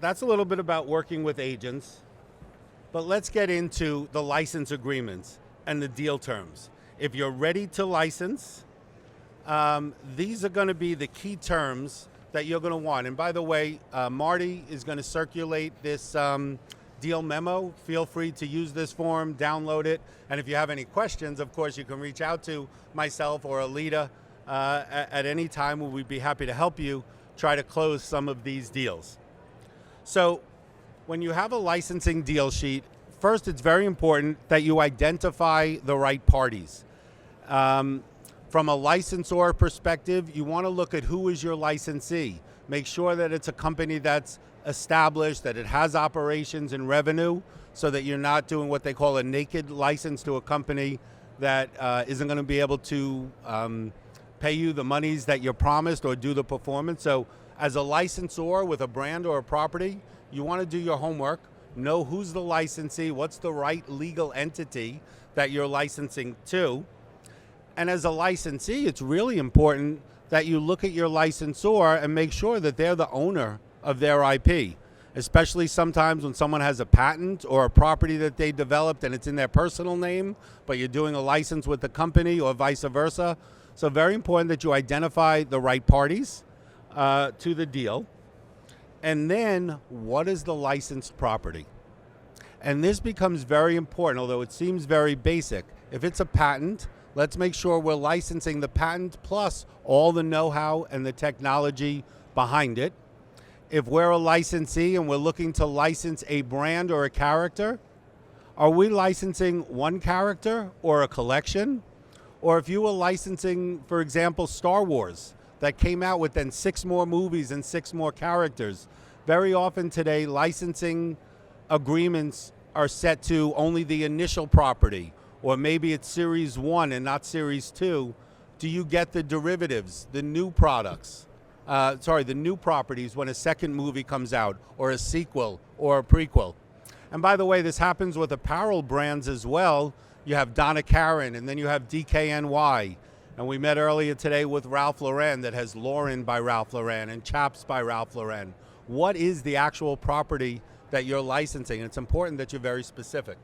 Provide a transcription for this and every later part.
that's a little bit about working with agents, but let's get into the license agreements and the deal terms. If you're ready to license, these are going to be the key terms that you're going to want. And by the way, Marty is going to circulate this deal memo. Feel free to use this form, download it, and if you have any questions, of course, you can reach out to myself or Alita at any time. We'd be happy to help you try to close some of these deals. So when you have a licensing deal sheet, first it's very important that you identify the right parties. From a licensor perspective, you want to look at who is your licensee. Make sure that it's a company that's established, that it has operations and revenue, so that you're not doing what they call a naked license to a company that isn't going to be able to pay you the monies that you're promised or do the performance. So as a licensor with a brand or a property, you want to do your homework, know who's the licensee, what's the right legal entity that you're licensing to. And as a licensee, it's really important that you look at your licensor and make sure that they're the owner of their IP, especially sometimes when someone has a patent or a property that they developed and it's in their personal name, but you're doing a license with the company or vice versa. So very important that you identify the right parties to the deal. And then, what is the licensed property? And this becomes very important, although it seems very basic. If it's a patent, let's make sure we're licensing the patent plus all the know-how and the technology behind it. If we're a licensee and we're looking to license a brand or a character, are we licensing one character or a collection? Or if you were licensing, for example, Star Wars, that came out with then 6 more movies and 6 more characters. Very often today, licensing agreements are set to only the initial property, or maybe it's Series 1 and not Series 2. Do you get the derivatives, the new products? The new properties when a second movie comes out, or a sequel, or a prequel. And by the way, this happens with apparel brands as well. You have Donna Karan, and then you have DKNY. And we met earlier today with Ralph Lauren that has Lauren by Ralph Lauren and Chaps by Ralph Lauren. What is the actual property that you're licensing? And it's important that you're very specific.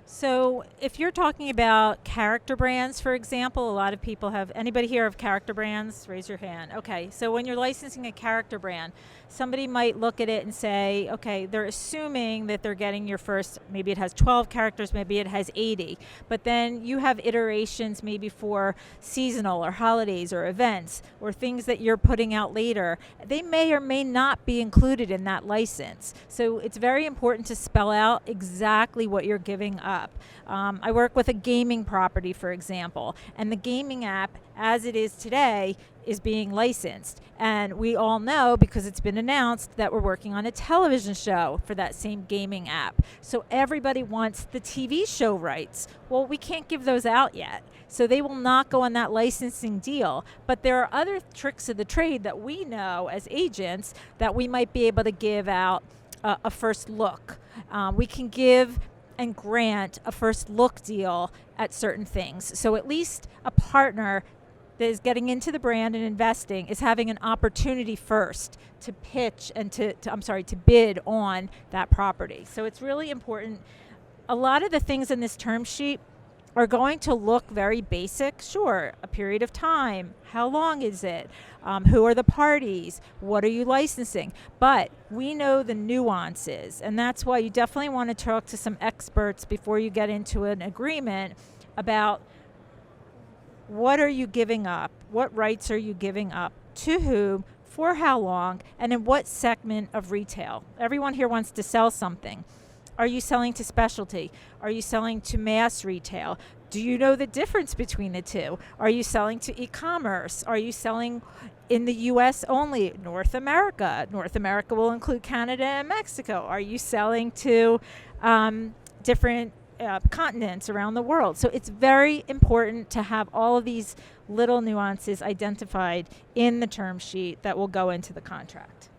So if you're talking about character brands, for example, a lot of people have, anybody here of character brands? Raise your hand. Okay, so when you're licensing a character brand, somebody might look at it and say, okay, they're assuming that they're getting your first, maybe it has 12 characters, maybe it has 80, but then you have iterations maybe for seasonal or holidays or events or things that you're putting out later. They may or may not be included in that license. So it's very important to spell out exactly what you're giving up. I work with a gaming property, for example, and the gaming app, as it is today, is being licensed. And we all know, because it's been announced, that we're working on a television show for that same gaming app. So everybody wants the TV show rights. Well, we can't give those out yet. So they will not go on that licensing deal. But there are other tricks of the trade that we know as agents that we might be able to give out a first look. We can give and grant a first look deal at certain things. So at least a partner that is getting into the brand and investing is having an opportunity first to pitch and to bid on that property. So it's really important. A lot of the things in this term sheet are going to look very basic. Sure, a period of time, how long is it, who are the parties, what are you licensing? But we know the nuances, and that's why you definitely want to talk to some experts before you get into an agreement about what are you giving up, what rights are you giving up, to whom, for how long, and in what segment of retail. Everyone here wants to sell something. Are you selling to specialty? Are you selling to mass retail? Do you know the difference between the two? Are you selling to e-commerce? Are you selling in the U.S. only? North America. North America will include Canada and Mexico. Are you selling to different continents around the world? So it's very important to have all of these little nuances identified in the term sheet that will go into the contract.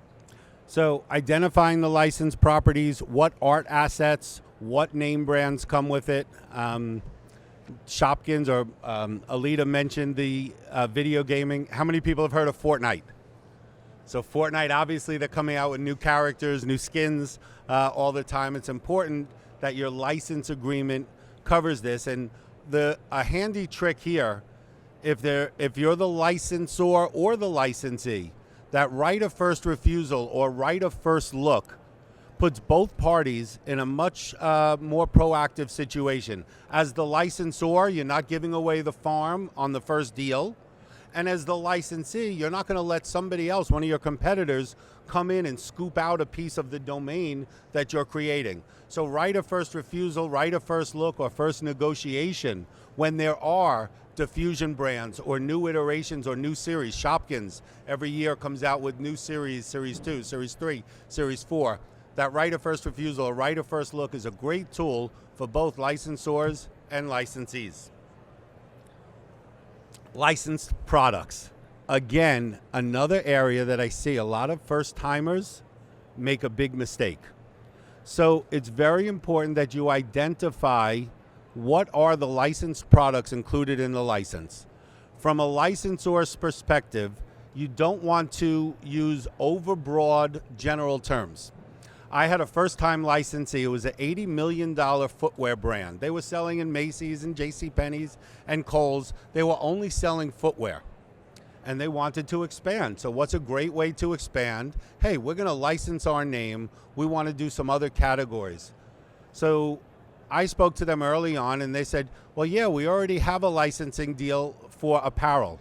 So identifying the licensed properties, what art assets, what name brands come with it. Shopkins or Alita mentioned the video gaming. How many people have heard of Fortnite? So Fortnite, obviously, they're coming out with new characters, new skins all the time. It's important that your license agreement covers this. And a handy trick here, if you're the licensor or the licensee, that right of first refusal or right of first look puts both parties in a much more proactive situation. As the licensor, you're not giving away the farm on the first deal. And as the licensee, you're not going to let somebody else, one of your competitors, come in and scoop out a piece of the domain that you're creating. So right of first refusal, right of first look, or first negotiation, when there are diffusion brands or new iterations or new series. Shopkins every year comes out with new series, Series 2, Series 3, Series 4. That right of first refusal or right of first look is a great tool for both licensors and licensees. Licensed products. Again, another area that I see a lot of first-timers make a big mistake. So it's very important that you identify what are the licensed products included in the license. From a licensor's perspective, you don't want to use overbroad general terms. I had a first-time licensee. It was an $80 million footwear brand. They were selling in Macy's and JCPenney's and Kohl's. They were only selling footwear, and they wanted to expand. So what's a great way to expand? Hey, we're going to license our name. We want to do some other categories. So I spoke to them early on, and they said, well, yeah, we already have a licensing deal for apparel.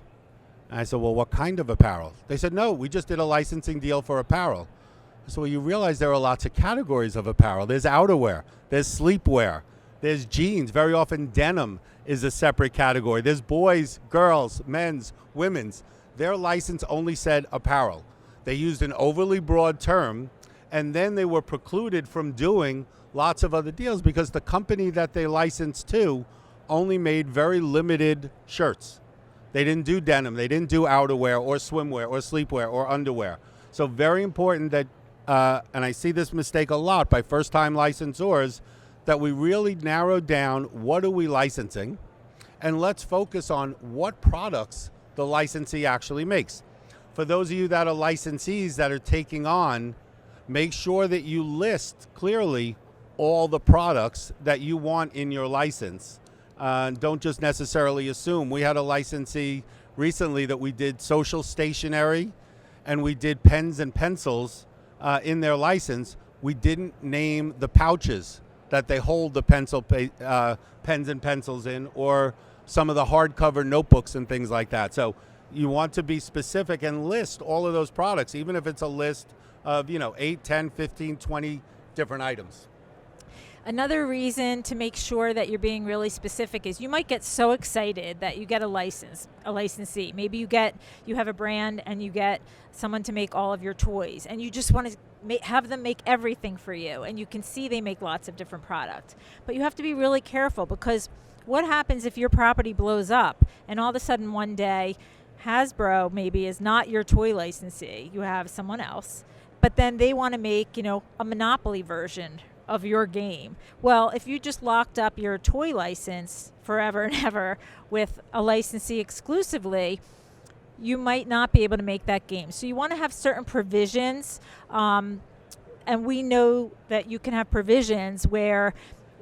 And I said, well, what kind of apparel? They said, no, we just did a licensing deal for apparel. So you realize there are lots of categories of apparel. There's outerwear, there's sleepwear, there's jeans. Very often denim is a separate category. There's boys, girls, men's, women's. Their license only said apparel. They used an overly broad term, and then they were precluded from doing lots of other deals because the company that they licensed to only made very limited shirts. They didn't do denim, they didn't do outerwear or swimwear or sleepwear or underwear. So very important that and I see this mistake a lot by first-time licensors, that we really narrow down what are we licensing, and let's focus on what products the licensee actually makes. For those of you that are licensees that are taking on, make sure that you list clearly all the products that you want in your license. Don't just necessarily assume. We had a licensee recently that we did social stationery and we did pens and pencils in their license. We didn't name the pouches that they hold the pens and pencils in, or some of the hardcover notebooks and things like that. So you want to be specific and list all of those products, even if it's a list of 8, 10, 15, 20 different items. Another reason to make sure that you're being really specific is you might get so excited that you get a licensee. Maybe you have a brand and you get someone to make all of your toys, and you just want to have them make everything for you, and you can see they make lots of different products. But you have to be really careful, because what happens if your property blows up and all of a sudden one day Hasbro maybe is not your toy licensee, you have someone else, but then they want to make a Monopoly version of your game. Well, if you just locked up your toy license forever and ever with a licensee exclusively, you might not be able to make that game. So you want to have certain provisions, and we know that you can have provisions where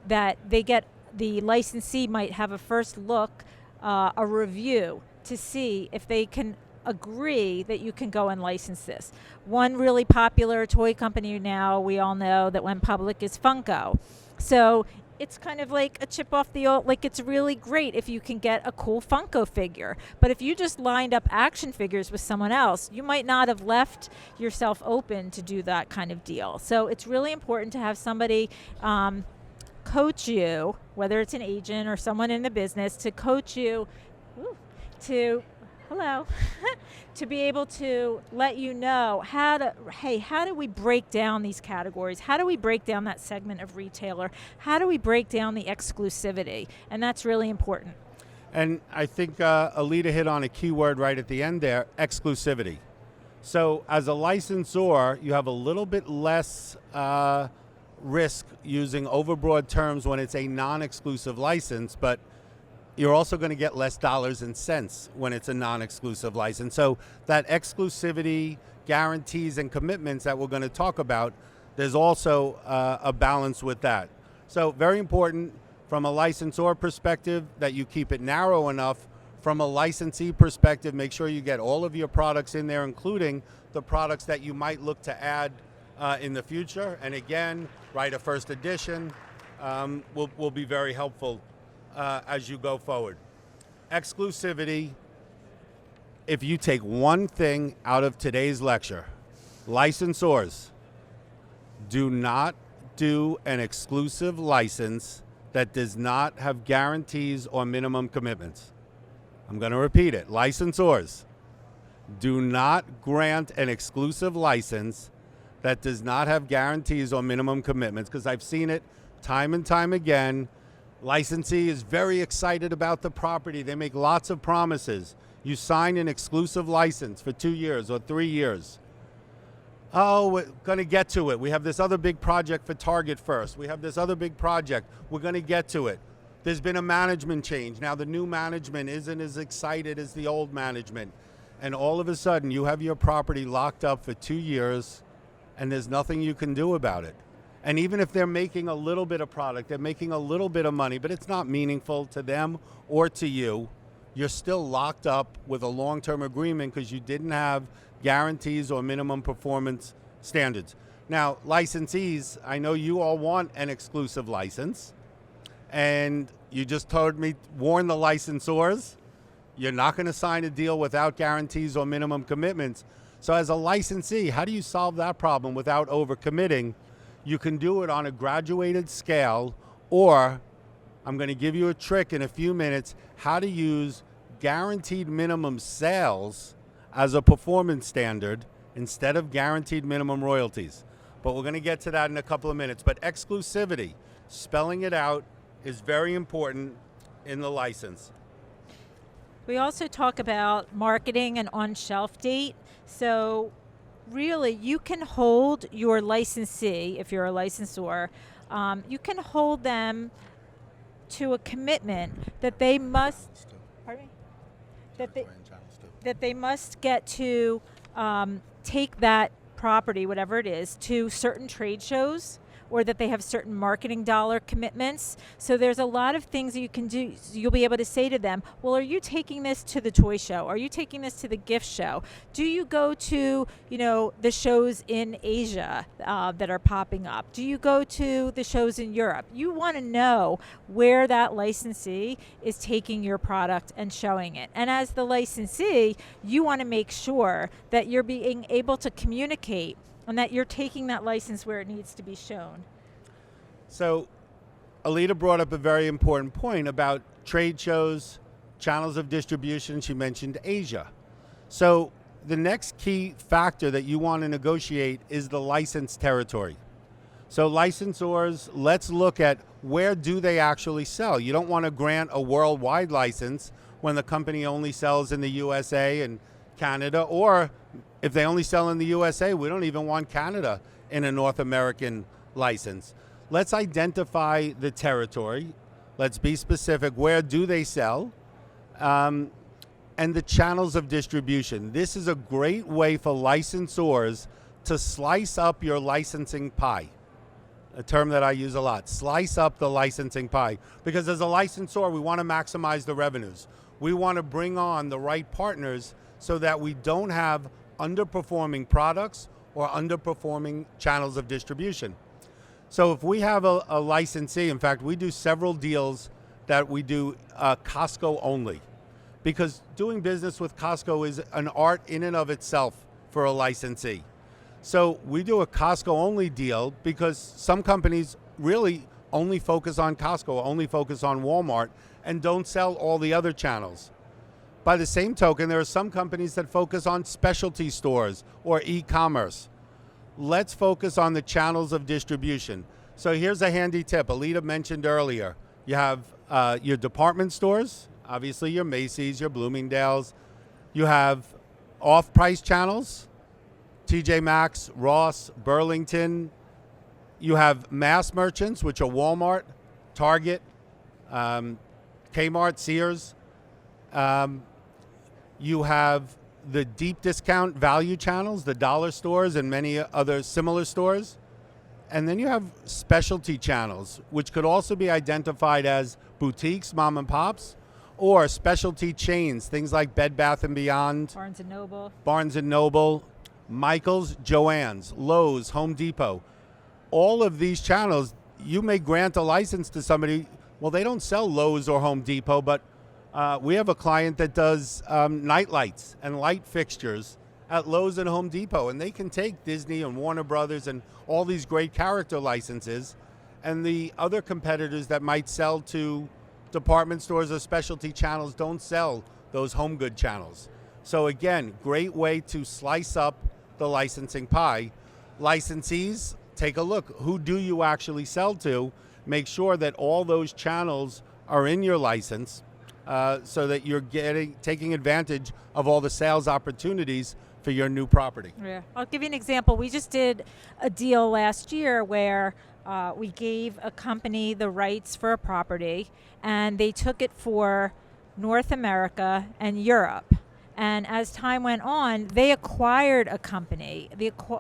that the licensee might have a first look, a review to see if they can agree that you can go and license this. One really popular toy company now, we all know that went public, is Funko. So it's kind of like a chip off the old, like it's really great if you can get a cool Funko figure. But if you just lined up action figures with someone else, you might not have left yourself open to do that kind of deal. So it's really important to have somebody coach you, whether it's an agent or someone in the business, to coach you to be able to let you know how do we break down these categories? How do we break down that segment of retailer? How do we break down the exclusivity? And that's really important. And I think Alita hit on a key word right at the end there, exclusivity. So as a licensor, you have a little bit less risk using overbroad terms when it's a non-exclusive license, but you're also going to get less dollars and cents when it's a non-exclusive license. So that exclusivity, guarantees and commitments that we're going to talk about, there's also a balance with that. So very important from a licensor perspective that you keep it narrow enough. From a licensee perspective, make sure you get all of your products in there, including the products that you might look to add in the future. And again, write a first edition will be very helpful as you go forward. Exclusivity. If you take one thing out of today's lecture, licensors, do not do an exclusive license that does not have guarantees or minimum commitments. I'm going to repeat it. Licensors, do not grant an exclusive license that does not have guarantees or minimum commitments, because I've seen it time and time again. Licensee is very excited about the property. They make lots of promises. You sign an exclusive license for 2 years or 3 years. Oh, we're going to get to it. We have this other big project for Target first. We have this other big project. We're going to get to it. There's been a management change. Now the new management isn't as excited as the old management. And all of a sudden you have your property locked up for 2 years and there's nothing you can do about it. And even if they're making a little bit of product, they're making a little bit of money, but it's not meaningful to them or to you, you're still locked up with a long-term agreement because you didn't have guarantees or minimum performance standards. Now, licensees, I know you all want an exclusive license, and you just told me, warn the licensors, you're not going to sign a deal without guarantees or minimum commitments. So as a licensee, how do you solve that problem without overcommitting? You can do it on a graduated scale, or I'm going to give you a trick in a few minutes, how to use guaranteed minimum sales as a performance standard instead of guaranteed minimum royalties. But we're going to get to that in a couple of minutes. But exclusivity, spelling it out, is very important in the license. We also talk about marketing and on-shelf date. So really, you can hold your licensee, if you're a licensor, you can hold them to a commitment that they must, pardon me? That they must get to take that property, whatever it is, to certain trade shows, or that they have certain marketing dollar commitments. So there's a lot of things that you can do. So you'll be able to say to them, well, are you taking this to the toy show? Are you taking this to the gift show? Do you go to, the shows in Asia that are popping up? Do you go to the shows in Europe? You want to know where that licensee is taking your product and showing it. And as the licensee, you want to make sure that you're being able to communicate and that you're taking that license where it needs to be shown. So Alita brought up a very important point about trade shows, channels of distribution. She mentioned Asia. So the next key factor that you want to negotiate is the license territory. So licensors, let's look at where do they actually sell. You don't want to grant a worldwide license when the company only sells in the USA and Canada, or if they only sell in the USA, we don't even want Canada in a North American license. Let's identify the territory. Let's be specific. Where do they sell? And the channels of distribution. This is a great way for licensors to slice up your licensing pie. A term that I use a lot. Slice up the licensing pie. Because as a licensor, we want to maximize the revenues. We want to bring on the right partners so that we don't have underperforming products or underperforming channels of distribution. So if we have a licensee, in fact, we do several deals that we do Costco only, because doing business with Costco is an art in and of itself for a licensee. So we do a Costco only deal because some companies really only focus on Costco, only focus on Walmart, and don't sell all the other channels. By the same token, there are some companies that focus on specialty stores or e-commerce. Let's focus on the channels of distribution. So here's a handy tip. Alita mentioned earlier, you have your department stores, obviously your Macy's, your Bloomingdale's. You have off-price channels, TJ Maxx, Ross, Burlington. You have mass merchants, which are Walmart, Target, Kmart, Sears. You have the deep discount value channels, the dollar stores and many other similar stores. And then you have specialty channels, which could also be identified as boutiques, mom and pops, or specialty chains, things like Bed Bath & Beyond, Barnes & Noble, Michael's, Joann's, Lowe's, Home Depot. All of these channels, you may grant a license to somebody. Well, they don't sell Lowe's or Home Depot, but we have a client that does night lights and light fixtures at Lowe's and Home Depot, and they can take Disney and Warner Brothers and all these great character licenses, and the other competitors that might sell to department stores or specialty channels don't sell those home good channels. So again, great way to slice up the licensing pie. Licensees, take a look. Who do you actually sell to? Make sure that all those channels are in your license so that you're taking advantage of all the sales opportunities for your new property. Yeah, I'll give you an example. We just did a deal last year where we gave a company the rights for a property, and they took it for North America and Europe. And as time went on, they acquired a company.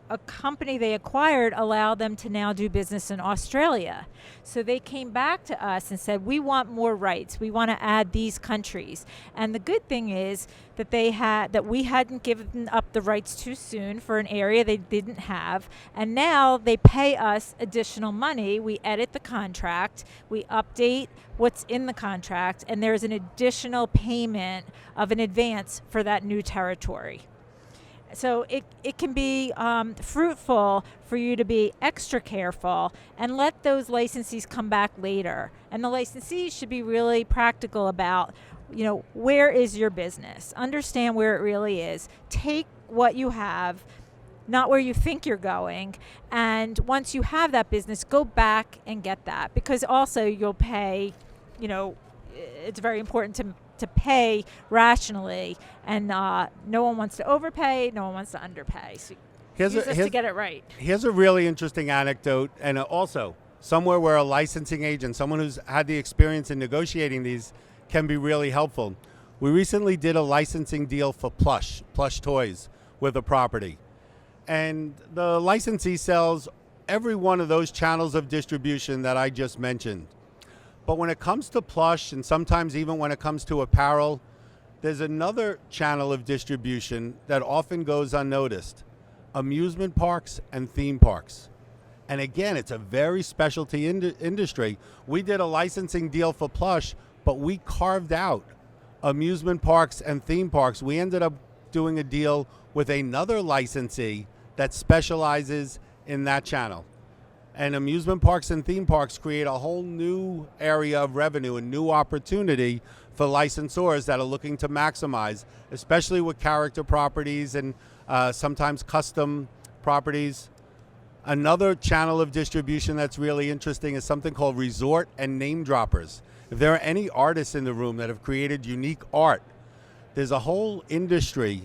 A company they acquired allowed them to now do business in Australia. So they came back to us and said, we want more rights. We want to add these countries. And the good thing is that we hadn't given up the rights too soon for an area they didn't have. And now they pay us additional money. We edit the contract. We update what's in the contract, and there's an additional payment of an advance for that new territory. So it can be fruitful for you to be extra careful and let those licensees come back later. And the licensees should be really practical about, where is your business? Understand where it really is. Take what you have, not where you think you're going. And once you have that business, go back and get that, because also you'll pay, it's very important to pay rationally, and no one wants to overpay, no one wants to underpay. So to get it right. Here's a really interesting anecdote, and also somewhere where a licensing agent, someone who's had the experience in negotiating these, can be really helpful. We recently did a licensing deal for Plush Toys with a property. And the licensee sells every one of those channels of distribution that I just mentioned. But when it comes to Plush, and sometimes even when it comes to apparel, there's another channel of distribution that often goes unnoticed: amusement parks and theme parks. And again, it's a very specialty industry. We did a licensing deal for Plush, but we carved out amusement parks and theme parks. We ended up doing a deal with another licensee that specializes in that channel. And amusement parks and theme parks create a whole new area of revenue, a new opportunity for licensors that are looking to maximize, especially with character properties and sometimes custom properties. Another channel of distribution that's really interesting is something called resort and name droppers. If there are any artists in the room that have created unique art, there's a whole industry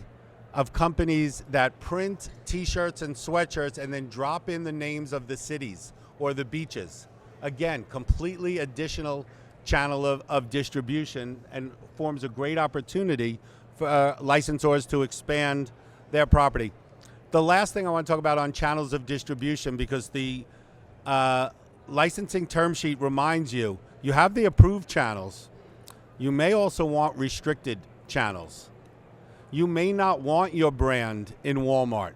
of companies that print t-shirts and sweatshirts and then drop in the names of the cities or the beaches. Again, completely additional channel of distribution, and forms a great opportunity for licensors to expand their property. The last thing I want to talk about on channels of distribution, because the licensing term sheet reminds you, you have the approved channels. You may also want restricted channels. You may not want your brand in Walmart,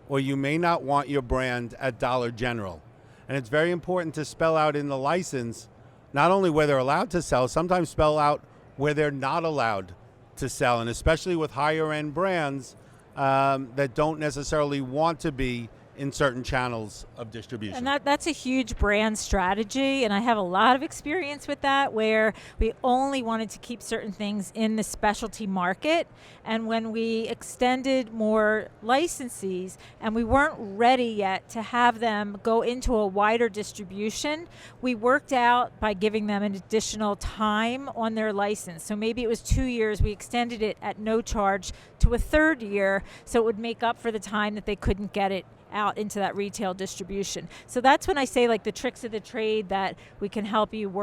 or you may not want your brand at Dollar General. And it's very important to spell out in the license not only where they're allowed to sell, sometimes spell out where they're not allowed to sell, and especially with higher end brands that don't necessarily want to be in certain channels of distribution. And that's a huge brand strategy, and I have a lot of experience with that, where we only wanted to keep certain things in the specialty market. And when we extended more licensees and we weren't ready yet to have them go into a wider distribution, we worked out by giving them an additional time on their license. So maybe it was 2 years, we extended it at no charge to a third year, so it would make up for the time that they couldn't get it out into that retail distribution. So that's when I say, like, the tricks of the trade that we can help you work